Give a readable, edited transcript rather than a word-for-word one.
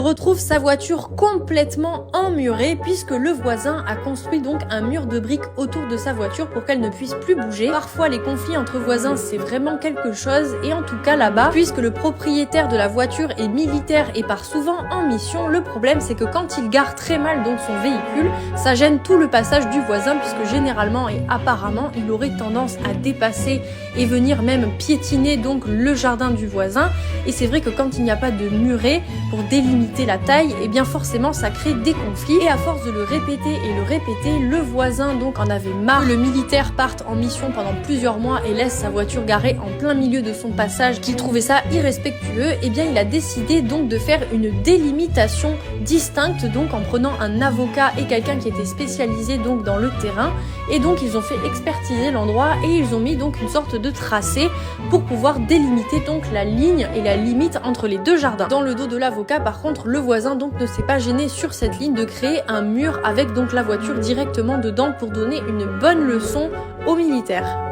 retrouve sa voiture complètement emmurée puisque le voisin a construit donc un mur de briques autour de sa voiture pour qu'elle ne puisse plus bouger. Parfois les conflits entre voisins c'est vraiment quelque chose et en tout cas là-bas, puisque le propriétaire de la voiture est militaire et part souvent en mission, le problème c'est que quand il gare très mal donc son véhicule, ça gêne tout le passage du voisin puisque généralement et apparemment il aurait tendance à dépasser et venir même piétiner donc le jardin du voisin. Et c'est vrai que quand il n'y a pas de muret pour délimiter la taille, et bien forcément ça crée des conflits et à force de le répéter et le répéter, le voisin donc en avait marre. Le militaire parte en mission pendant plusieurs mois et laisse sa voiture garée en plein milieu de son passage, qu'il trouvait ça irrespectueux. Et bien il a décidé donc de faire une délimitation distincte donc en prenant un avocat et quelqu'un qui était spécialisé donc dans le terrain. Et donc ils ont fait expertiser l'endroit et ils ont mis donc une sorte de tracé pour pouvoir délimiter donc la ligne et la limite entre les deux jardins. Dans le dos de l'avocat par contre, le voisin donc ne s'est pas gêné sur cette ligne de créer un mur avec donc la voiture directement dedans pour donner une bonne leçon aux militaires.